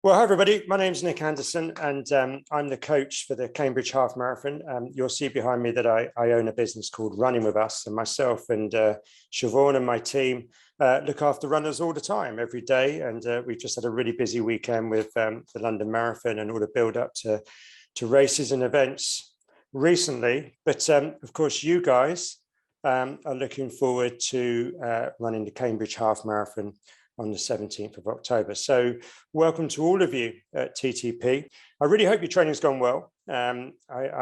Well, hi everybody. My name's Nick Anderson, and I'm the coach for the Cambridge Half Marathon. You'll see behind me that I own a business called Running With Us, and myself and Siobhan and my team look after runners all the time, every day. And we've just had a really busy weekend with the London Marathon and all the build up to races and events recently. But of course, you guys are looking forward to running the Cambridge Half Marathon on the 17th of October. So welcome to all of you at TTP. I really hope your training's gone well. I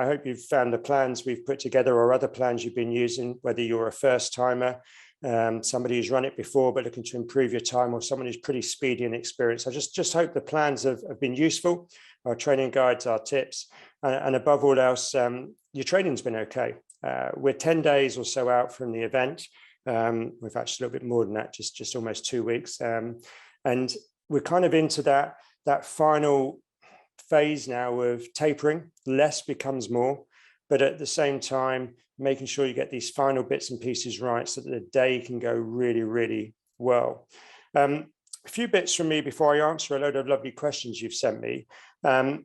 hope you've found the plans we've put together or other plans you've been using, whether you're a first timer, somebody who's run it before but looking to improve your time, or someone who's pretty speedy and experienced. I just hope the plans have been useful, our training guides, our tips, and above all else, your training's been okay. We're 10 days or so out from the event. We've actually a little bit more than that, just almost 2 weeks. And we're kind of into that final phase now of tapering. Less becomes more, but at the same time, making sure you get these final bits and pieces right so that the day can go really, really well. A few bits from me before I answer a load of lovely questions you've sent me. The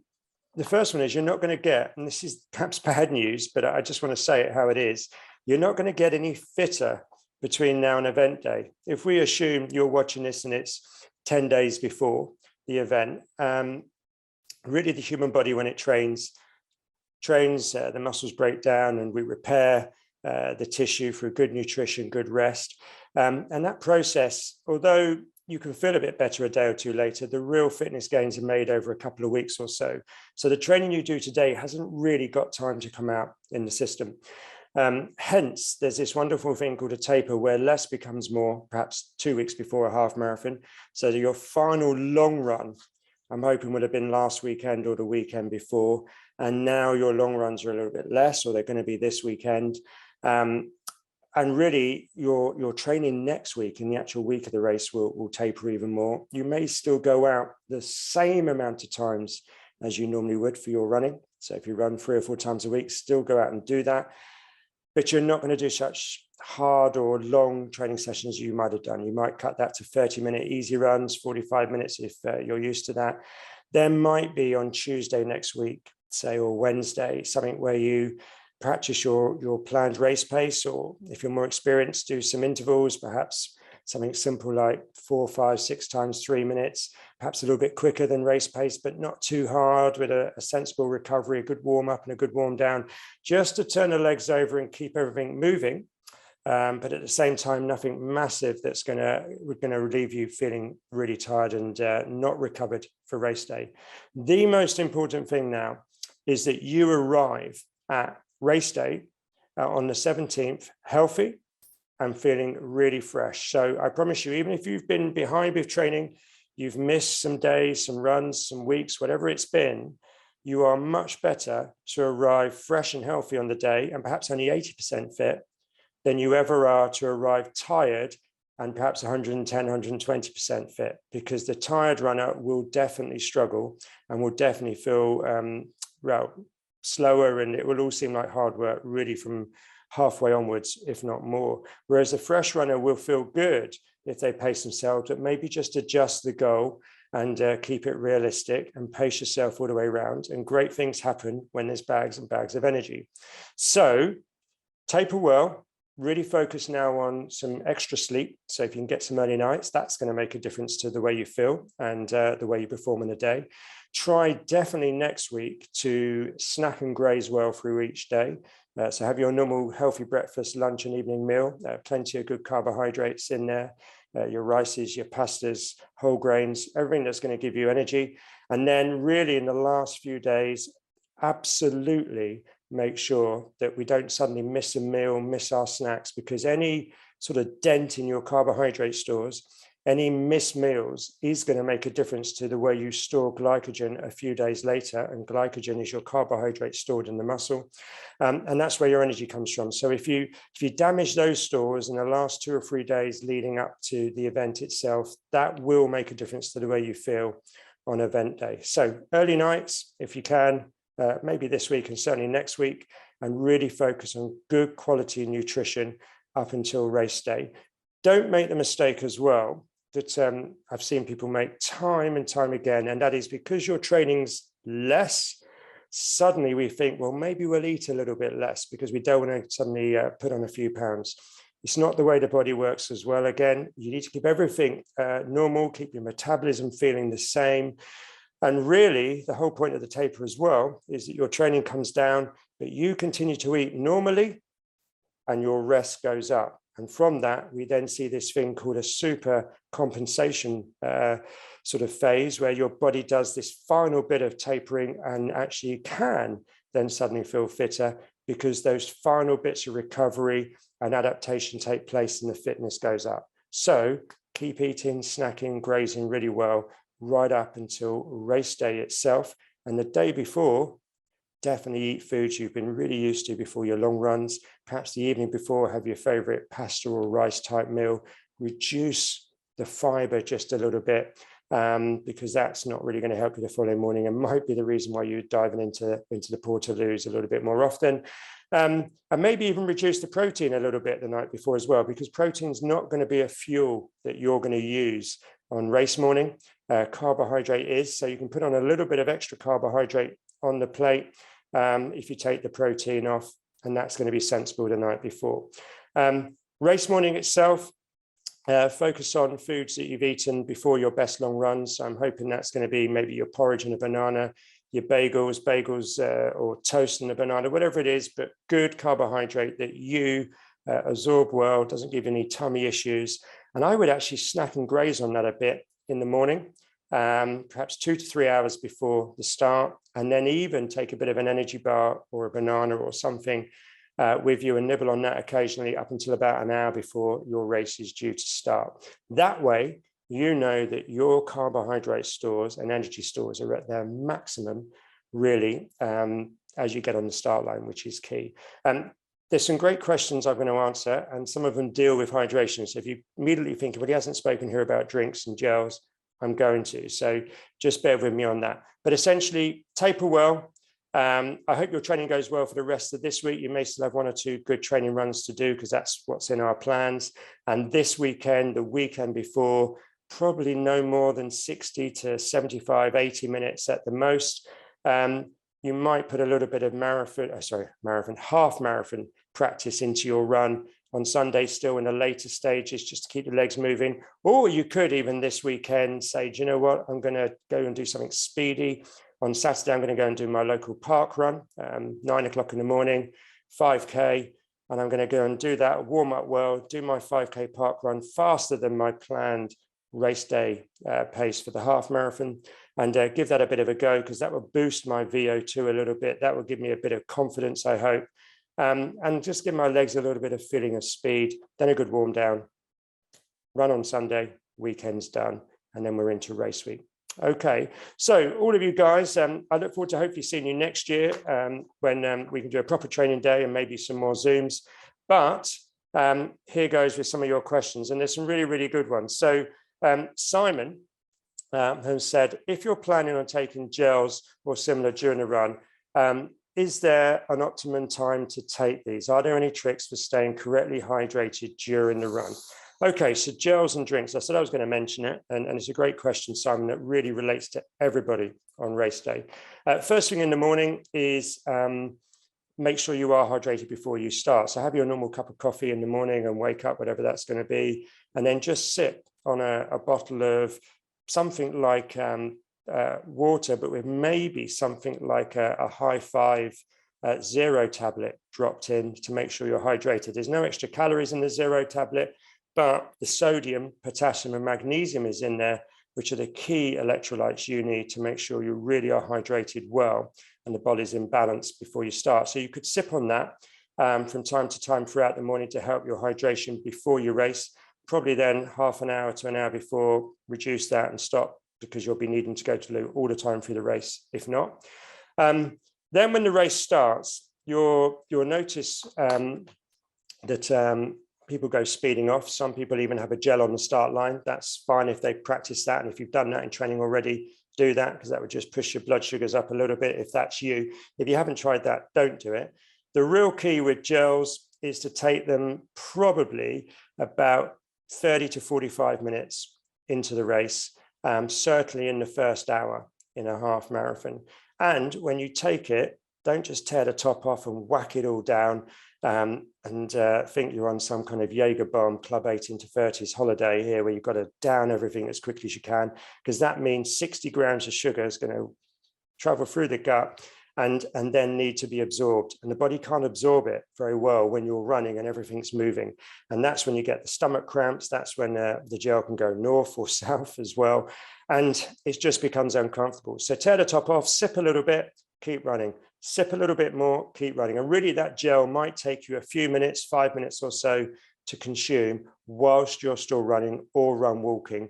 first one is, you're not going to get, and this is perhaps bad news, but I just want to say it how it is, you're not going to get any fitter between now and event day. If we assume you're watching this and it's 10 days before the event, really the human body, when it trains, the muscles break down and we repair the tissue through good nutrition, good rest. And that process, although you can feel a bit better a day or two later, the real fitness gains are made over a couple of weeks or so. So the training you do today hasn't really got time to come out in the system. Hence, there's this wonderful thing called a taper where less becomes more, perhaps 2 weeks before a half marathon. So your final long run, I'm hoping, would have been last weekend or the weekend before. And now your long runs are a little bit less, or they're going to be this weekend. And really, your training next week, in the actual week of the race, will taper even more. You may still go out the same amount of times as you normally would for your running. So if you run 3 or 4 times a week, still go out and do that. But you're not going to do such hard or long training sessions you might have done. You might cut that to 30-minute easy runs, 45 minutes if you're used to that. There might be on Tuesday next week, say, or Wednesday, something where you practice your planned race pace, or if you're more experienced, do some intervals, perhaps something simple like 4, 5, 6 times 3 minutes, perhaps a little bit quicker than race pace, but not too hard, with a sensible recovery, a good warm up and a good warm down, just to turn the legs over and keep everything moving. But at the same time, nothing massive that's going to leave you feeling really tired and not recovered for race day. The most important thing now is that you arrive at race day on the 17th healthy and feeling really fresh. So I promise you, even if you've been behind with training, you've missed some days, some runs, some weeks, whatever it's been, you are much better to arrive fresh and healthy on the day, and perhaps only 80% fit, than you ever are to arrive tired and perhaps 110, 120% fit, because the tired runner will definitely struggle and will definitely feel slower, and it will all seem like hard work really from halfway onwards, if not more. Whereas a fresh runner will feel good if they pace themselves, but maybe just adjust the goal and keep it realistic and pace yourself all the way around. And great things happen when there's bags and bags of energy. So taper well, really focus now on some extra sleep. So if you can get some early nights, that's going to make a difference to the way you feel and the way you perform in the day. Try definitely next week to snack and graze well through each day. So have your normal healthy breakfast, lunch and evening meal, plenty of good carbohydrates in there, your rices, your pastas, whole grains, everything that's going to give you energy. And then really in the last few days, absolutely make sure that we don't suddenly miss a meal, miss our snacks, because any sort of dent in your carbohydrate stores, any missed meals is going to make a difference to the way you store glycogen a few days later. And glycogen is your carbohydrate stored in the muscle. And that's where your energy comes from. So if you damage those stores in the last 2 or 3 days leading up to the event itself, that will make a difference to the way you feel on event day. So early nights, if you can, maybe this week and certainly next week, and really focus on good quality nutrition up until race day. Don't make the mistake as well that I've seen people make time and time again, and that is because your training's less, suddenly we think, well, maybe we'll eat a little bit less because we don't want to suddenly put on a few pounds. It's not the way the body works as well. Again, you need to keep everything normal, keep your metabolism feeling the same. And really, the whole point of the taper as well is that your training comes down, but you continue to eat normally and your rest goes up. And from that, we then see this thing called a super compensation sort of phase where your body does this final bit of tapering and actually can then suddenly feel fitter because those final bits of recovery and adaptation take place and the fitness goes up. So keep eating, snacking, grazing really well right up until race day itself. And the day before, definitely eat foods you've been really used to before your long runs. Perhaps the evening before, have your favorite pasta or rice type meal. Reduce the fiber just a little bit because that's not really going to help you the following morning and might be the reason why you're diving into the portaloos a little bit more often. And maybe even reduce the protein a little bit the night before as well, because protein's not going to be a fuel that you're going to use on race morning. Carbohydrate is, so you can put on a little bit of extra carbohydrate on the plate if you take the protein off, and that's going to be sensible the night before. Race morning itself, focus on foods that you've eaten before your best long runs. I'm hoping that's going to be maybe your porridge and a banana, your bagels or toast and a banana, whatever it is, but good carbohydrate that you absorb well, doesn't give you any tummy issues. And I would actually snack and graze on that a bit in the morning, perhaps 2 to 3 hours before the start, and then even take a bit of an energy bar or a banana or something with you and nibble on that occasionally up until about an hour before your race is due to start. That way, you know that your carbohydrate stores and energy stores are at their maximum, really, as you get on the start line, which is key. There's some great questions I'm going to answer, and some of them deal with hydration. So if you immediately think, well, he hasn't spoken here about drinks and gels, I'm going to. So just bear with me on that. But essentially, taper well. I hope your training goes well for the rest of this week. You may still have 1 or 2 good training runs to do because that's what's in our plans. And this weekend, the weekend before, probably no more than 60 to 75, 80 minutes at the most. You might put a little bit of half marathon practice into your run on Sunday, still in the later stages, just to keep the legs moving. Or you could even this weekend say, do you know what? I'm going to go and do something speedy. On Saturday, I'm going to go and do my local park run, 9 o'clock in the morning, 5K. And I'm going to go and do that, warm up well, do my 5K park run faster than my planned race day pace for the half marathon, and give that a bit of a go, because that will boost my VO2 a little bit. That will give me a bit of confidence, I hope, and just give my legs a little bit of feeling of speed. Then a good warm down, run on Sunday, weekend's done, and then we're into race week. Okay, so all of you guys, I look forward to hopefully seeing you next year when we can do a proper training day and maybe some more Zooms. But here goes with some of your questions, and there's some really, really good ones. So Simon has said, if you're planning on taking gels or similar during the run, is there an optimum time to take these? Are there any tricks for staying correctly hydrated during the run? Okay, so gels and drinks. I said I was going to mention it, and it's a great question, Simon, that really relates to everybody on race day. First thing in the morning is make sure you are hydrated before you start. So have your normal cup of coffee in the morning and wake up, whatever that's going to be, and then just sip on a bottle of something like water, but with maybe something like a high 5 zero tablet dropped in to make sure you're hydrated. There's no extra calories in the zero tablet, but the sodium, potassium, and magnesium is in there, which are the key electrolytes you need to make sure you really are hydrated well and the body's in balance before you start. So you could sip on that from time to time throughout the morning to help your hydration before you race. Probably then half an hour to an hour before, reduce that and stop, because you'll be needing to go to the loo all the time through the race, if not. Then when the race starts, you'll notice that people go speeding off. Some people even have a gel on the start line. That's fine if they practice that. And if you've done that in training already, do that, because that would just push your blood sugars up a little bit if that's you. If you haven't tried that, don't do it. The real key with gels is to take them probably about 30 to 45 minutes into the race, certainly in the first hour in a half marathon. And when you take it, don't just tear the top off and whack it all down and think you're on some kind of Jaeger bomb Club 18 to 30s holiday here where you've got to down everything as quickly as you can, because that means 60 grams of sugar is going to travel through the gut and then need to be absorbed. And the body can't absorb it very well when you're running and everything's moving. And that's when you get the stomach cramps. That's when the gel can go north or south as well. And it just becomes uncomfortable. So tear the top off, sip a little bit, keep running. Sip a little bit more, keep running. And really that gel might take you a few minutes, 5 minutes or so to consume whilst you're still running or run walking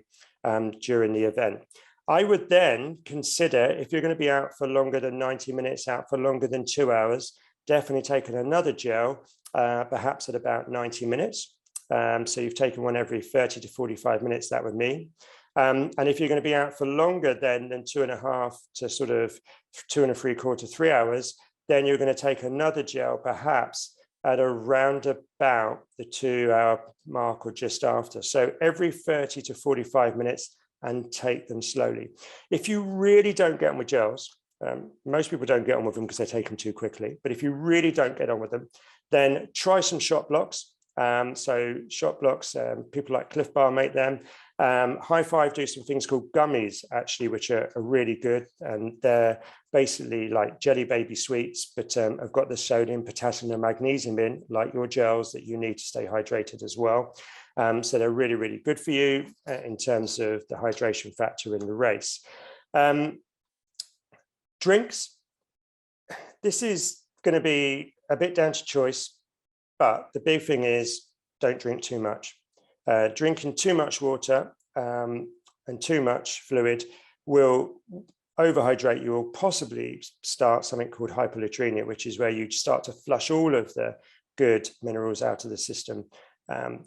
during the event. I would then consider, if you're going to be out for longer than 90 minutes, out for longer than 2 hours, definitely taking another gel, perhaps at about 90 minutes. So you've taken one every 30 to 45 minutes, that would mean. And if you're going to be out for longer than 2.5 to sort of 2 3/4, 3 hours, then you're going to take another gel, perhaps at around about the 2 hour mark or just after. So every 30 to 45 minutes, and take them slowly. If you really don't get on with gels, most people don't get on with them because they take them too quickly. But if you really don't get on with them, then try some shot blocks. So shot blocks, people like Cliff Bar make them. High Five do some things called gummies, actually, which are really good. And they're basically like jelly baby sweets, but have got the sodium, potassium, and magnesium in, like your gels that you need to stay hydrated as well. So they're really, really good for you in terms of the hydration factor in the race. Drinks, this is going to be a bit down to choice, but the big thing is don't drink too much. Drinking too much water and too much fluid will overhydrate you, or possibly start something called hyponatremia, which is where you start to flush all of the good minerals out of the system.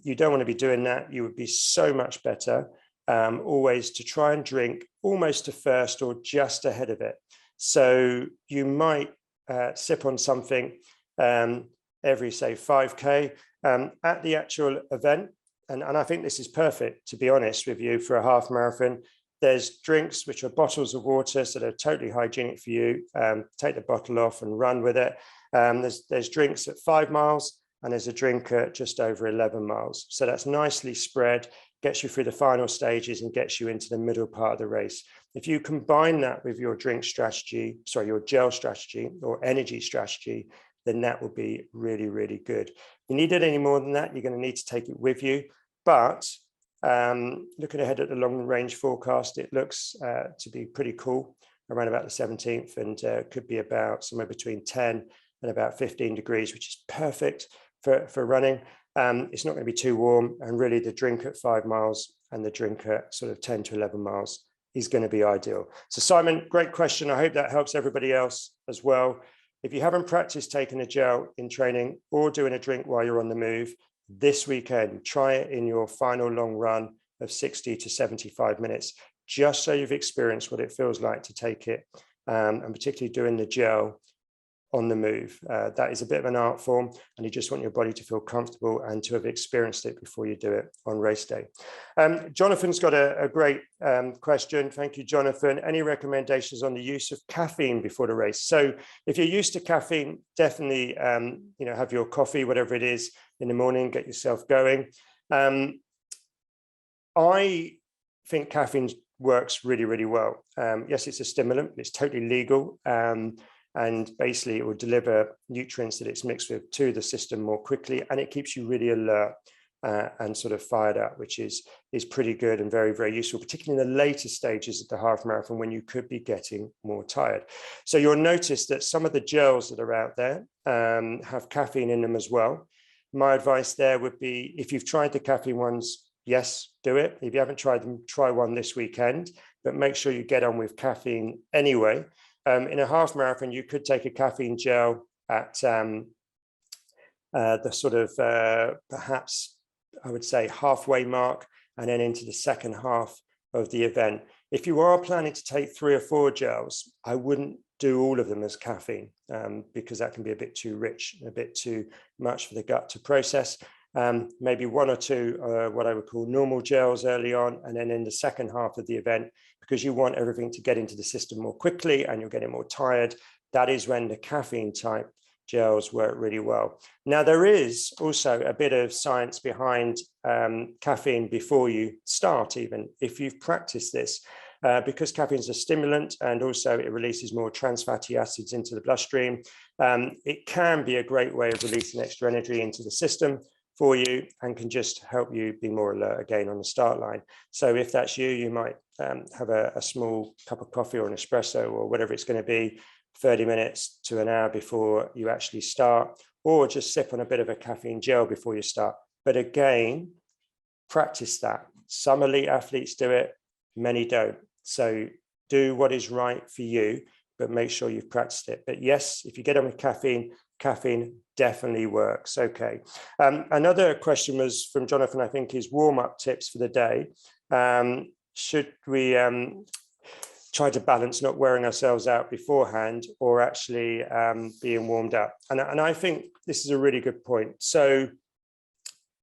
You don't want to be doing that. You would be so much better always to try and drink almost to first or just ahead of it. So you might sip on something every, say, 5K at the actual event. And I think this is perfect, to be honest with you, for a half marathon. There's drinks which are bottles of water, so they're totally hygienic for you. Take the bottle off and run with it. There's drinks at 5 miles, and there's a drink at just over 11 miles. So that's nicely spread, gets you through the final stages and gets you into the middle part of the race. If you combine that with your drink strategy, sorry, your gel strategy or energy strategy, then that will be really, really good. If you need it any more than that, you're going to need to take it with you. But looking ahead at the long range forecast, it looks to be pretty cool around about the 17th, and could be about somewhere between 10 and about 15 degrees, which is perfect for running. It's not going to be too warm, and really the drink at 5 miles and the drink at sort of 10 to 11 miles is going to be ideal. So Simon, great question. I hope that helps everybody else as well. If you haven't practiced taking a gel in training or doing a drink while you're on the move, this weekend, try it in your final long run of 60 to 75 minutes, just so you've experienced what it feels like to take it, and particularly doing the gel on the move. That is a bit of an art form, and you just want your body to feel comfortable and to have experienced it before you do it on race day. Jonathan's got a great question. Thank you, Jonathan. Any recommendations on the use of caffeine before the race? So if you're used to caffeine, definitely have your coffee, whatever it is, in the morning, get yourself going. I think caffeine works really, really well. Yes, it's a stimulant, but it's totally legal. And basically it will deliver nutrients that it's mixed with to the system more quickly, and it keeps you really alert and sort of fired up, which is pretty good and very, very useful, particularly in the later stages of the half marathon when you could be getting more tired. So you'll notice that some of the gels that are out there have caffeine in them as well. My advice there would be, if you've tried the caffeine ones, yes, do it. If you haven't tried them, try one this weekend, but make sure you get on with caffeine anyway. In a half marathon, you could take a caffeine gel at the sort of perhaps, I would say, halfway mark, and then into the second half of the event. If you are planning to take 3 or 4 gels, I wouldn't do all of them as caffeine because that can be a bit too rich, a bit too much for the gut to process. maybe one or two what I would call normal gels early on, and then in the second half of the event, because you want everything to get into the system more quickly and you're getting more tired, that is when the caffeine type gels work really well. Now, there is also a bit of science behind caffeine before you start, even if you've practiced this, because caffeine is a stimulant and also it releases more trans fatty acids into the bloodstream. It can be a great way of releasing extra energy into the system for you and can just help you be more alert again on the start line. So if that's you, you might have a small cup of coffee or an espresso or whatever it's going to be 30 minutes to an hour before you actually start, or just sip on a bit of a caffeine gel before you start. But again, practice that. Some elite athletes do it, many don't. So do what is right for you, but make sure you've practiced it. But yes, if you get on with caffeine, caffeine definitely works. Okay. Another question was from Jonathan, I think, is warm-up tips for the day. Should we try to balance not wearing ourselves out beforehand or actually being warmed up? And I think this is a really good point. So,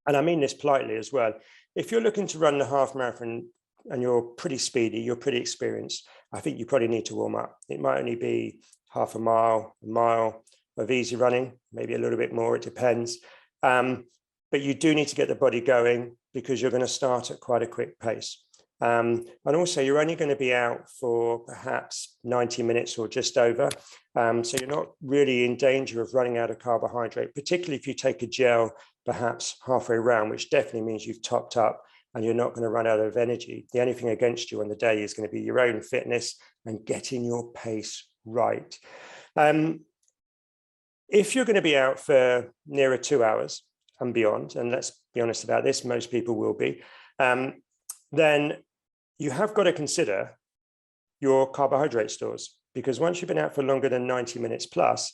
and I mean this politely as well, if you're looking to run the half marathon and you're pretty speedy, you're pretty experienced, I think you probably need to warm up. It might only be half a mile of easy running, maybe a little bit more, it depends. But you do need to get the body going because you're going to start at quite a quick pace. And also you're only going to be out for perhaps 90 minutes or just over. So you're not really in danger of running out of carbohydrate, particularly if you take a gel perhaps halfway around, which definitely means you've topped up and you're not going to run out of energy. The only thing against you on the day is going to be your own fitness and getting your pace right. If you're going to be out for nearer 2 hours and beyond, and let's be honest about this, most people will be, then you have got to consider your carbohydrate stores, because once you've been out for longer than 90 minutes plus,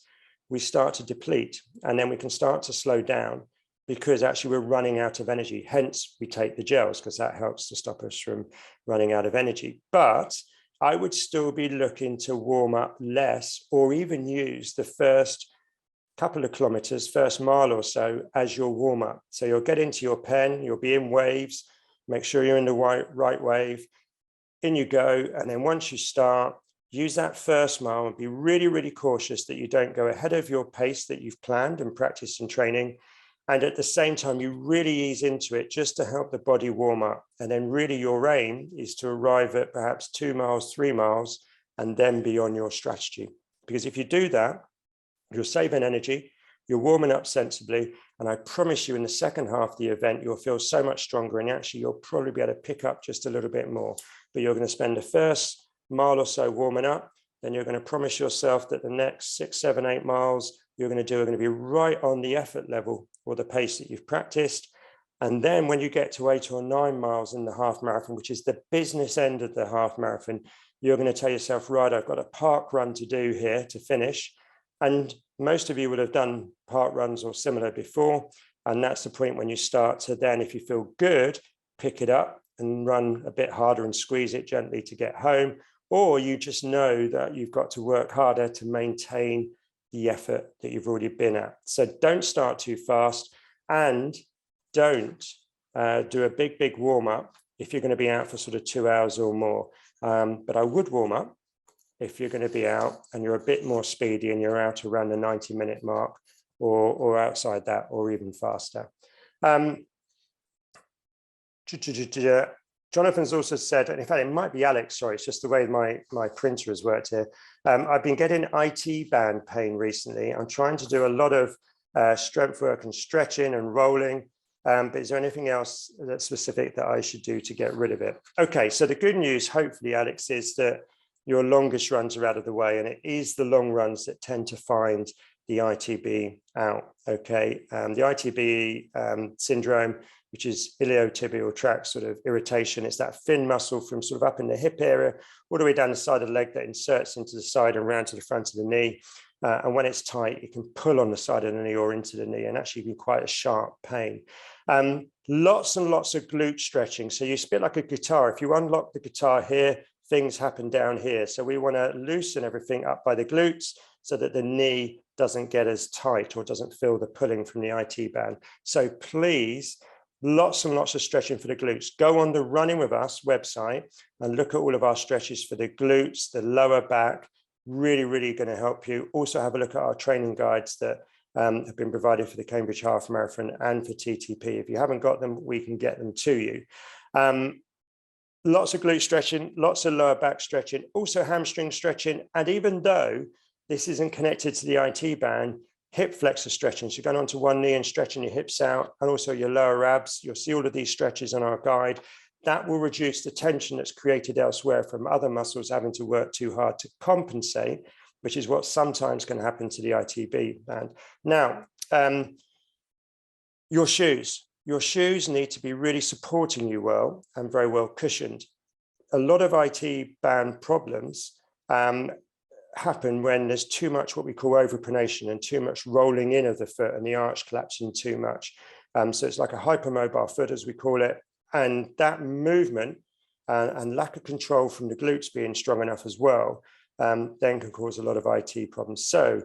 we start to deplete and then we can start to slow down because actually we're running out of energy. Hence, we take the gels because that helps to stop us from running out of energy. But I would still be looking to warm up less or even use the first couple of kilometers, first mile or so as your warm up. So you'll get into your pen, you'll be in waves, make sure you're in the right wave, in you go. And then once you start, use that first mile and be really, really cautious that you don't go ahead of your pace that you've planned and practiced in training. And at the same time, you really ease into it just to help the body warm up. And then really your aim is to arrive at perhaps 2 miles, 3 miles, and then be on your strategy. Because if you do that, you're saving energy, you're warming up sensibly, and I promise you in the second half of the event, you'll feel so much stronger, and actually you'll probably be able to pick up just a little bit more. But you're going to spend the first mile or so warming up, then you're going to promise yourself that the next 6, 7, 8 miles you're going to do are going to be right on the effort level or the pace that you've practiced. And then when you get to 8 or 9 miles in the half marathon, which is the business end of the half marathon, you're going to tell yourself, right, I've got a park run to do here to finish. And most of you would have done park runs or similar before. And that's the point when you start to then, if you feel good, pick it up and run a bit harder and squeeze it gently to get home. Or you just know that you've got to work harder to maintain the effort that you've already been at. So don't start too fast and don't do a big warm up if you're going to be out for sort of 2 hours or more. But I would warm up if you're going to be out and you're a bit more speedy and you're out around the 90-minute mark or outside that or even faster. Jonathan's also said, and in fact, it might be Alex, sorry, it's just the way my printer has worked here. I've been getting IT band pain recently. I'm trying to do a lot of strength work and stretching and rolling. But is there anything else that's specific that I should do to get rid of it? Okay, so the good news, hopefully, Alex, is that your longest runs are out of the way, and it is the long runs that tend to find the ITB out, okay? The ITB syndrome, which is iliotibial tract sort of irritation, it's that thin muscle from sort of up in the hip area, all the way down the side of the leg that inserts into the side and round to the front of the knee. And when it's tight, it can pull on the side of the knee or into the knee and actually be quite a sharp pain. Lots and lots of glute stretching. So you spit like a guitar. If you unlock the guitar here, things happen down here. So we want to loosen everything up by the glutes so that the knee doesn't get as tight or doesn't feel the pulling from the IT band. So please, lots and lots of stretching for the glutes. Go on the Running With Us website and look at all of our stretches for the glutes, the lower back. Really, really going to help you. Also have a look at our training guides that have been provided for the Cambridge Half Marathon and for TTP. If you haven't got them, we can get them to you. Lots of glute stretching, lots of lower back stretching, also hamstring stretching. And even though this isn't connected to the IT band, hip flexor stretching. So going onto one knee and stretching your hips out and also your lower abs. You'll see all of these stretches on our guide. That will reduce the tension that's created elsewhere from other muscles having to work too hard to compensate, which is what sometimes can happen to the ITB band. Now, your shoes. Your shoes need to be really supporting you well and very well cushioned. A lot of IT band problems happen when there's too much what we call overpronation and too much rolling in of the foot and the arch collapsing too much. So it's like a hypermobile foot, as we call it. And that movement and lack of control from the glutes being strong enough as well, then can cause a lot of IT problems. So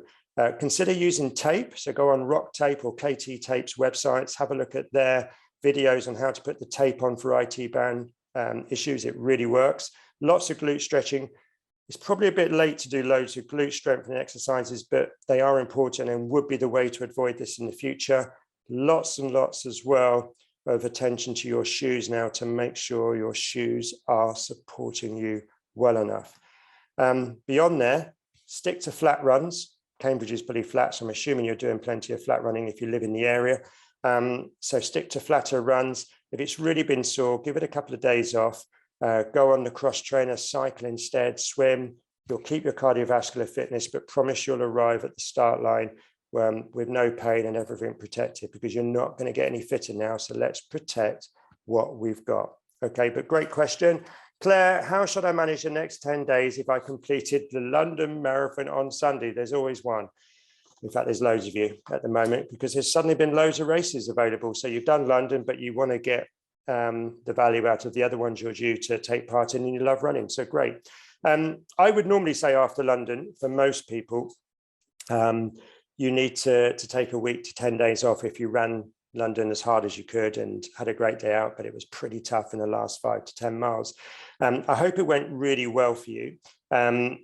consider using tape. So go on Rock Tape or KT Tape's websites, have a look at their videos on how to put the tape on for IT band issues. It really works. Lots of glute stretching. It's probably a bit late to do loads of glute strengthening exercises, but they are important and would be the way to avoid this in the future. Lots and lots as well of attention to your shoes now to make sure your shoes are supporting you well enough. Beyond there, stick to flat runs. Cambridge is pretty flat, so I'm assuming you're doing plenty of flat running if you live in the area. So stick to flatter runs. If it's really been sore, give it a couple of days off. Go on the cross trainer, cycle instead, swim. You'll keep your cardiovascular fitness, but promise you'll arrive at the start line with no pain and everything protected, because you're not going to get any fitter now. So let's protect what we've got. Okay, but great question. Claire, how should I manage the next 10 days if I completed the London Marathon on Sunday? There's always one. In fact, there's loads of you at the moment because there's suddenly been loads of races available. So you've done London, but you want to get the value out of the other ones you're due to take part in and you love running. So great. I would normally say after London, for most people, you need to take a week to 10 days off if you ran London as hard as you could and had a great day out, but it was pretty tough in the last 5 to 10 miles. I hope it went really well for you. I'm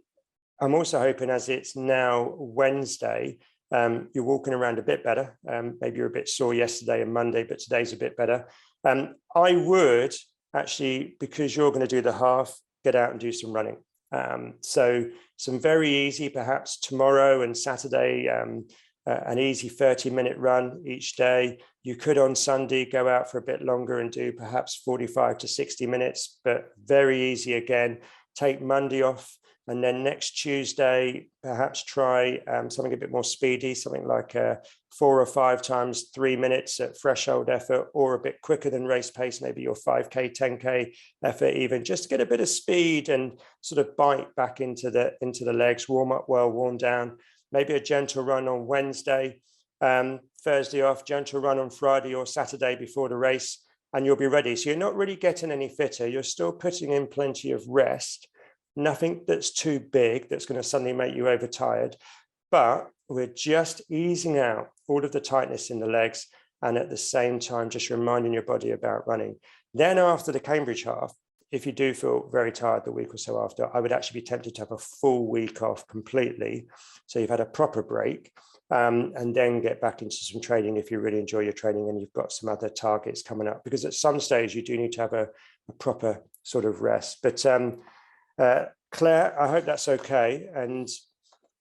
also hoping, as it's now Wednesday, you're walking around a bit better. Maybe you're a bit sore yesterday and Monday, but today's a bit better. I would actually, because you're going to do the half, get out and do some running. So some very easy, perhaps tomorrow and Saturday, an easy 30-minute run each day. You could on Sunday go out for a bit longer and do perhaps 45 to 60 minutes, but very easy again. Take Monday off. And then next Tuesday, perhaps try something a bit more speedy, something like 4 or 5 times 3 minutes at threshold effort, or a bit quicker than race pace, maybe your 5K, 10K effort even, just to get a bit of speed and sort of bite back into the legs, warm up well, warm down. Maybe a gentle run on Wednesday, Thursday off, gentle run on Friday or Saturday before the race, and you'll be ready. So you're not really getting any fitter. You're still putting in plenty of rest. Nothing that's too big that's going to suddenly make you overtired, but we're just easing out all of the tightness in the legs and at the same time just reminding your body about running. Then after the Cambridge half, if you do feel very tired the week or so after, I would actually be tempted to have a full week off completely. So you've had a proper break and then get back into some training if you really enjoy your training and you've got some other targets coming up, because at some stage you do need to have a proper sort of rest. But Claire, I hope that's okay, and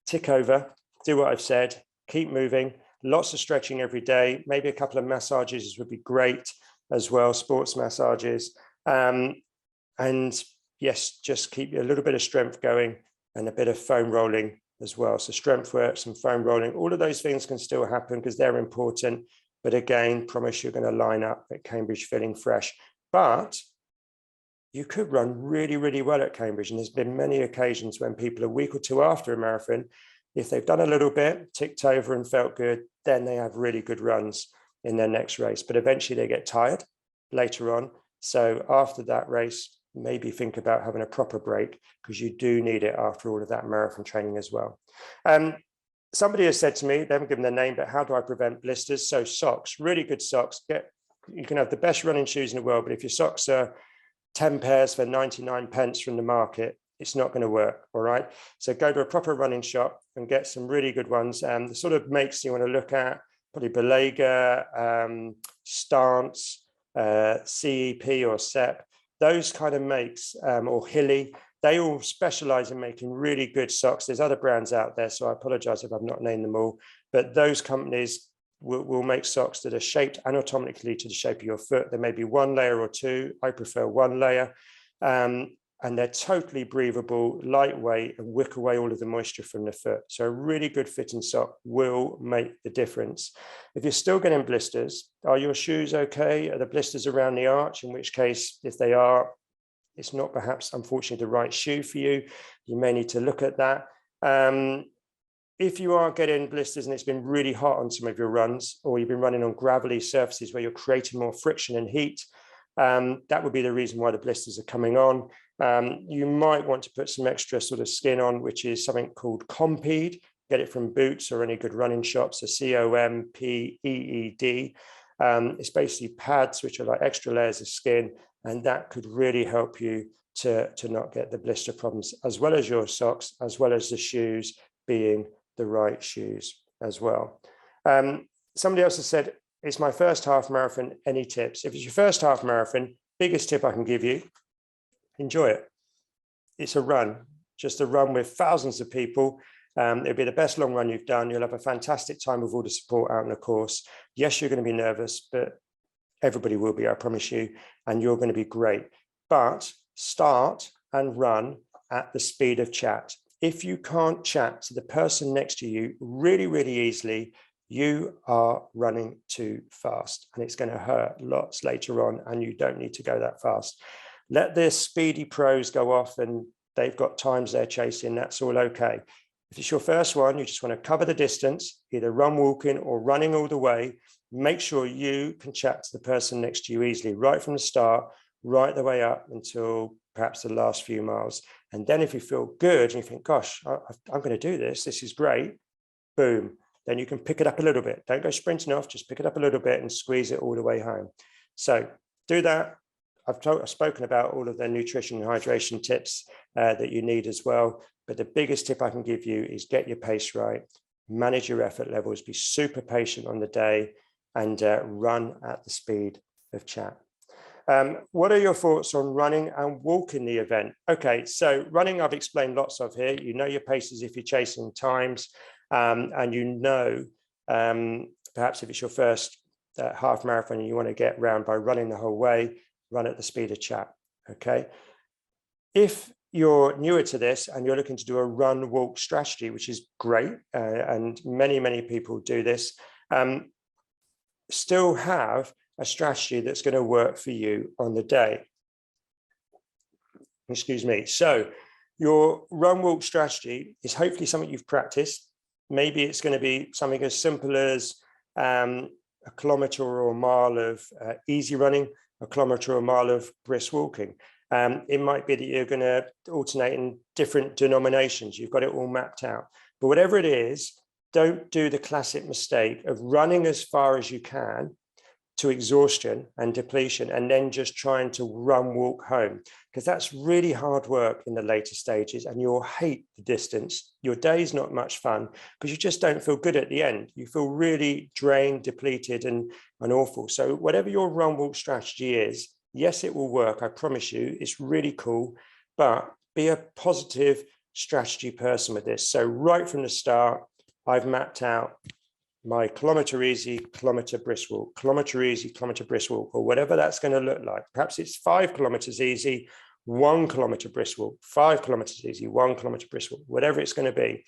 tick over, do what I've said, keep moving, lots of stretching every day, maybe a couple of massages would be great as well, sports massages. And yes, just keep a little bit of strength going and a bit of foam rolling as well. So strength work, some foam rolling, all of those things can still happen because they're important. But again, promise you're going to line up at Cambridge feeling fresh. But you could run really, really well at Cambridge. And there's been many occasions when people a week or two after a marathon, if they've done a little bit, ticked over and felt good, then they have really good runs in their next race. But eventually they get tired later on. So after that race, maybe think about having a proper break because you do need it after all of that marathon training as well. Somebody has said to me, they haven't given their name, but how do I prevent blisters? So socks, really good socks. You can have the best running shoes in the world, but if your socks are 10 pairs for 99 pence from the market, it's not going to work. All right. So go to a proper running shop and get some really good ones. The sort of makes you want to look at, probably Belega, Stance, CEP or SEP, those kind of makes, or Hilly. They all specialize in making really good socks. There's other brands out there, so I apologize if I've not named them all, but those companies will make socks that are shaped anatomically to the shape of your foot. There may be one layer or two. I prefer one layer. And they're totally breathable, lightweight, and wick away all of the moisture from the foot. So a really good fitting sock will make the difference. If you're still getting blisters, are your shoes okay? Are the blisters around the arch? In which case, if they are, it's not perhaps, unfortunately, the right shoe for you. You may need to look at that. If you are getting blisters and it's been really hot on some of your runs, or you've been running on gravelly surfaces where you're creating more friction and heat, that would be the reason why the blisters are coming on. You might want to put some extra sort of skin on, which is something called Compeed. Get it from Boots or any good running shops, so COMPEED. It's basically pads, which are like extra layers of skin, and that could really help you to not get the blister problems, as well as your socks, as well as the shoes being the right shoes as well. Somebody else has said, it's my first half marathon, any tips? If it's your first half marathon, biggest tip I can give you, enjoy it. It's a run, just a run with thousands of people. It'll be the best long run you've done. You'll have a fantastic time with all the support out on the course. Yes, you're going to be nervous, but everybody will be, I promise you, and you're going to be great. But start and run at the speed of chat. If you can't chat to the person next to you really, really easily, you are running too fast, and it's going to hurt lots later on, and you don't need to go that fast. Let the speedy pros go off, and they've got times they're chasing. That's all okay. If it's your first one, you just want to cover the distance, either run walking or running all the way. Make sure you can chat to the person next to you easily, right from the start, right the way up until perhaps the last few miles. And then if you feel good and you think, gosh, I'm going to do this, this is great, boom, then you can pick it up a little bit. Don't go sprinting off, just pick it up a little bit and squeeze it all the way home. So do that. I've spoken about all of the nutrition and hydration tips that you need as well. But the biggest tip I can give you is get your pace right, manage your effort levels, be super patient on the day, and run at the speed of chat. What are your thoughts on running and walking the event? Okay, so running I've explained lots of here. You know your paces if you're chasing times, and you know perhaps if it's your first half marathon and you want to get round by running the whole way, run at the speed of chat. Okay, if you're newer to this and you're looking to do a run walk strategy, which is great, and many people do this, still have a strategy that's going to work for you on the day. Excuse me. So your run walk strategy is hopefully something you've practiced. Maybe it's going to be something as simple as a kilometer or a mile of easy running, a kilometer or a mile of brisk walking. It might be that you're going to alternate in different denominations. You've got it all mapped out. But whatever it is, don't do the classic mistake of running as far as you can to exhaustion and depletion, and then just trying to run walk home, because that's really hard work in the later stages, and you'll hate the distance. Your day's not much fun because you just don't feel good at the end. You feel really drained, depleted, and awful. So whatever your run walk strategy is, yes, it will work. I promise you, it's really cool, but be a positive strategy person with this. So right from the start, I've mapped out my kilometer easy, kilometer brisk walk, kilometer easy, kilometer brisk walk, or whatever that's going to look like. Perhaps it's 5 kilometers easy, 1 kilometer brisk walk, 5 kilometers easy, 1 kilometer brisk walk, whatever it's going to be.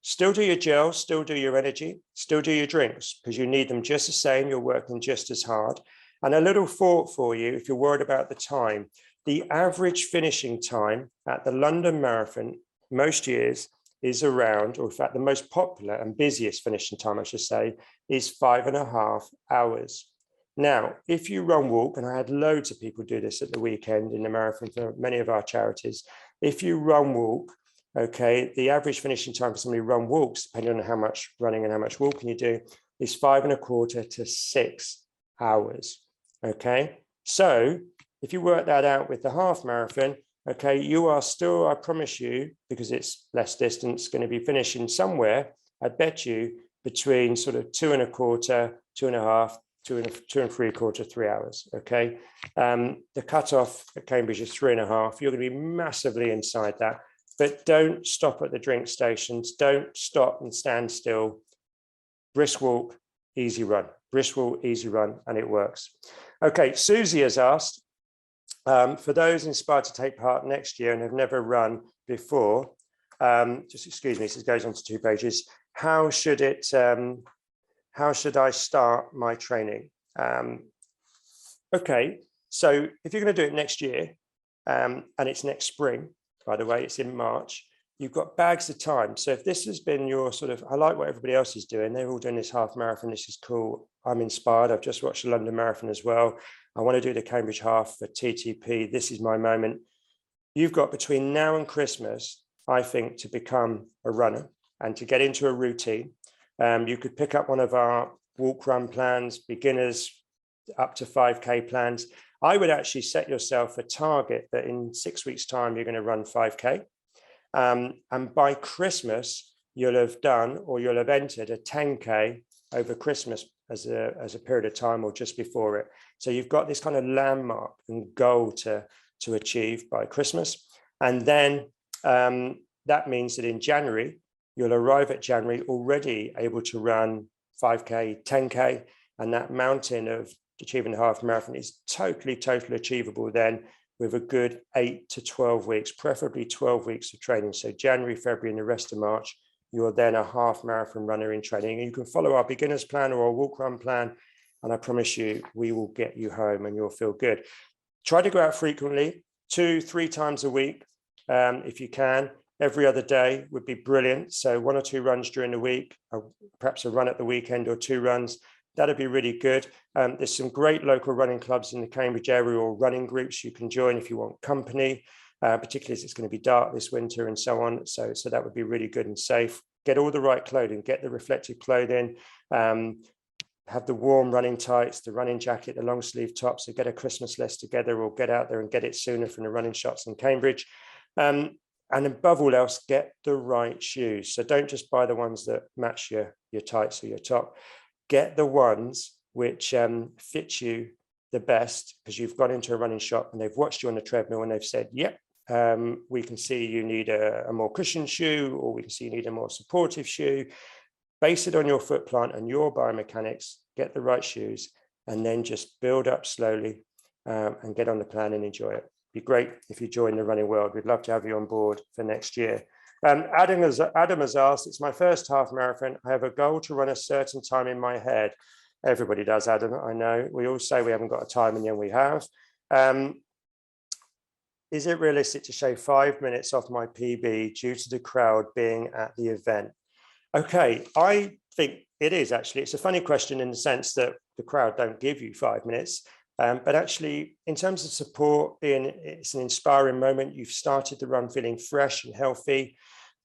Still do your gels, still do your energy, still do your drinks, because you need them just the same. You're working just as hard. And a little thought for you, if you're worried about the time, the average finishing time at the London Marathon most years is around, or in fact, the most popular and busiest finishing time, I should say, is 5.5 hours. Now, if you run walk, and I had loads of people do this at the weekend in the marathon for many of our charities, if you run walk okay, the average finishing time for somebody who run walks, depending on how much running and how much walking you do, is 5.25 to 6 hours. Okay, so if you work that out with the half marathon, okay, you are still, I promise you, because it's less distance, going to be finishing somewhere, I bet you, between sort of 2.25, 2.5, 2.75, 3 hours. Okay, the cutoff at Cambridge is 3.5. You're going to be massively inside that, but don't stop at the drink stations. Don't stop and stand still. Brisk walk, easy run. Brisk walk, easy run, and it works. Okay, Susie has asked, for those inspired to take part next year and have never run before, just excuse me, this goes on to 2 pages. How should I start my training? Okay, so if you're going to do it next year, and it's next spring, by the way, it's in March, you've got bags of time. So if this has been your sort of, I like what everybody else is doing. They're all doing this half marathon. This is cool. I'm inspired. I've just watched the London Marathon as well. I want to do the Cambridge half for TTP. This is my moment. You've got between now and Christmas, I think, to become a runner and to get into a routine. You could pick up one of our walk run plans, beginners up to 5K plans. I would actually set yourself a target that in 6 weeks' time, you're going to run 5K. And by Christmas, you'll have done or you'll have entered a 10K over Christmas as a period of time or just before it. So you've got this kind of landmark and goal to achieve by Christmas. And then that means that in January, you'll arrive at January already able to run 5K, 10K, and that mountain of achieving the half marathon is totally achievable then with a good 8 to 12 weeks, preferably 12 weeks of training. So January, February, and the rest of March, you are then a half marathon runner in training. And you can follow our beginners plan or our walk run plan. And I promise you, we will get you home and you'll feel good. Try to go out frequently, 2-3 times a week, if you can. Every other day would be brilliant. So 1 or 2 runs during the week, perhaps a run at the weekend or 2 runs. That'd be really good. There's some great local running clubs in the Cambridge area or running groups you can join if you want company, particularly as it's going to be dark this winter and so on. So that would be really good and safe. Get all the right clothing, get the reflective clothing, have the warm running tights, the running jacket, the long sleeve top. So get a Christmas list together or get out there and get it sooner from the running shops in Cambridge. And above all else, get the right shoes. So don't just buy the ones that match your tights or your top. Get the ones which fit you the best, because you've gone into a running shop and they've watched you on the treadmill and they've said, yep, we can see you need a more cushioned shoe, or we can see you need a more supportive shoe. Base it on your foot plant and your biomechanics, get the right shoes, and then just build up slowly and get on the plan and enjoy it. Be great if you join the running world. We'd love to have you on board for next year. Adam has asked, it's my first half marathon. I have a goal to run a certain time in my head. Everybody does, Adam, I know. We all say we haven't got a time, and then we have. Is it realistic to shave 5 minutes off my PB due to the crowd being at the event? Okay, I think it is actually. It's a funny question in the sense that the crowd don't give you 5 minutes. But actually, in terms of support, it's an inspiring moment. You've started the run feeling fresh and healthy.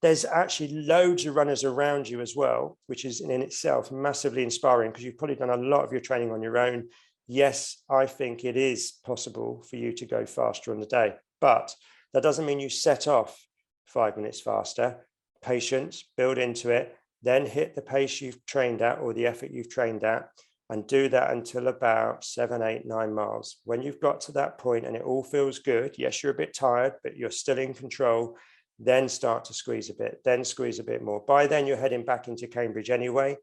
There's actually loads of runners around you as well, which is in itself massively inspiring, because you've probably done a lot of your training on your own. Yes, I think it is possible for you to go faster on the day, but that doesn't mean you set off 5 minutes faster. Patience, build into it, then hit the pace you've trained at or the effort you've trained at, and do that until about 7, 8, 9 miles. When you've got to that point and it all feels good, yes, you're a bit tired, but you're still in control, then start to squeeze a bit, then squeeze a bit more. By then you're heading back into Cambridge anyway,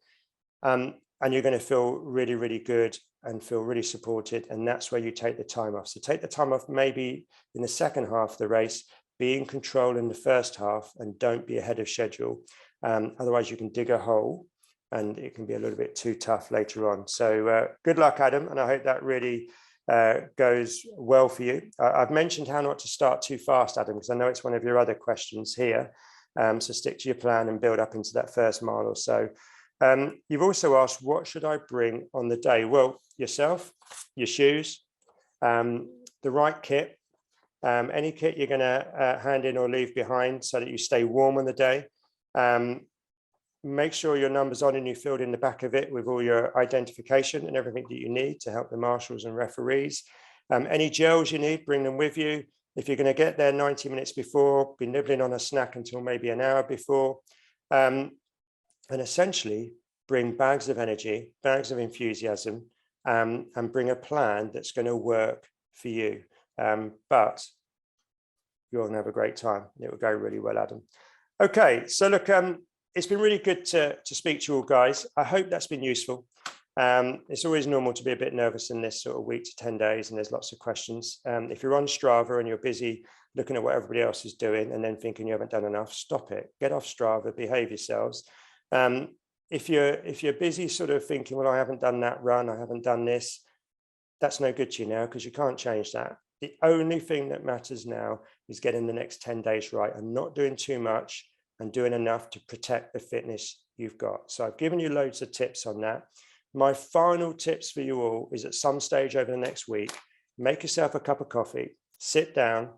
and you're going to feel really, really good and feel really supported. And that's where you take the time off. So take the time off maybe in the second half of the race, be in control in the first half, and don't be ahead of schedule. Otherwise you can dig a hole and it can be a little bit too tough later on. So good luck, Adam. And I hope that really goes well for you. I've mentioned how not to start too fast, Adam, because I know it's one of your other questions here. So stick to your plan and build up into that first mile or so. You've also asked, what should I bring on the day? Well, yourself, your shoes, the right kit, Any kit you're going to hand in or leave behind so that you stay warm on the day. Make sure your number's on and you filled in the back of it with all your identification and everything that you need to help the marshals and referees. Any gels you need, bring them with you. If you're going to get there 90 minutes before, be nibbling on a snack until maybe an hour before. And essentially bring bags of energy, bags of enthusiasm, and bring a plan that's going to work for you. But you're going to have a great time. It will go really well, Adam. Okay, so look, it's been really good to speak to you all, guys. I hope that's been useful. It's always normal to be a bit nervous in this sort of week to 10 days, and there's lots of questions. If you're on Strava and you're busy looking at what everybody else is doing and then thinking you haven't done enough, stop it. Get off Strava, behave yourselves. If you're busy sort of thinking, well, I haven't done that run, I haven't done this, that's no good to you now because you can't change that. The only thing that matters now is getting the next 10 days right and not doing too much and doing enough to protect the fitness you've got. So I've given you loads of tips on that. My final tips for you all is at some stage over the next week, make yourself a cup of coffee, sit down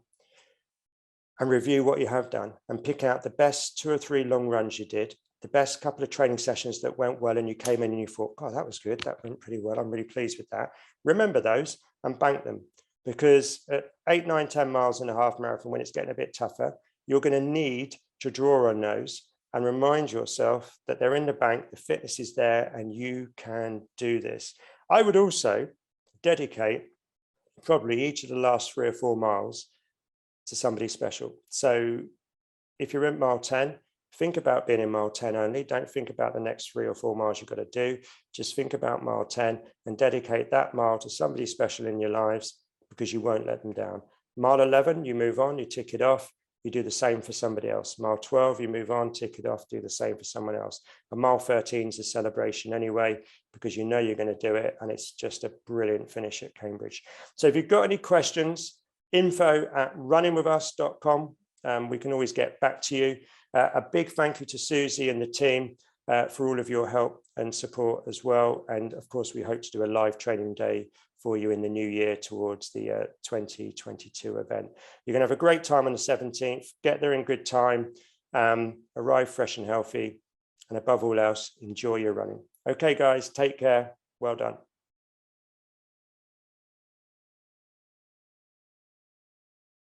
and review what you have done and pick out the best 2 or 3 long runs you did, the best couple of training sessions that went well and you came in and you thought, God, that was good. That went pretty well. I'm really pleased with that. Remember those and bank them, because at 8, 9, 10 miles in a half marathon, when it's getting a bit tougher, you're going to need to draw on those and remind yourself that they're in the bank, the fitness is there, and you can do this. I would also dedicate probably each of the last 3 or 4 miles to somebody special. So if you're in mile 10, think about being in mile 10 only. Don't think about the next 3 or 4 miles you've got to do. Just think about mile 10 and dedicate that mile to somebody special in your lives, because you won't let them down. Mile 11, you move on, you tick it off. You do the same for somebody else. Mile 12, you move on, tick it off, do the same for someone else. And mile 13 is a celebration anyway, because you know you're going to do it. And it's just a brilliant finish at Cambridge. So if you've got any questions, info@runningwithus.com. We can always get back to you. A big thank you to Susie and the team for all of your help and support as well. And of course, we hope to do a live training day for you in the new year towards the 2022 event. You're going to have a great time on the 17th. Get there in good time, arrive fresh and healthy, and above all else, enjoy your running. Okay, guys, take care. Well done.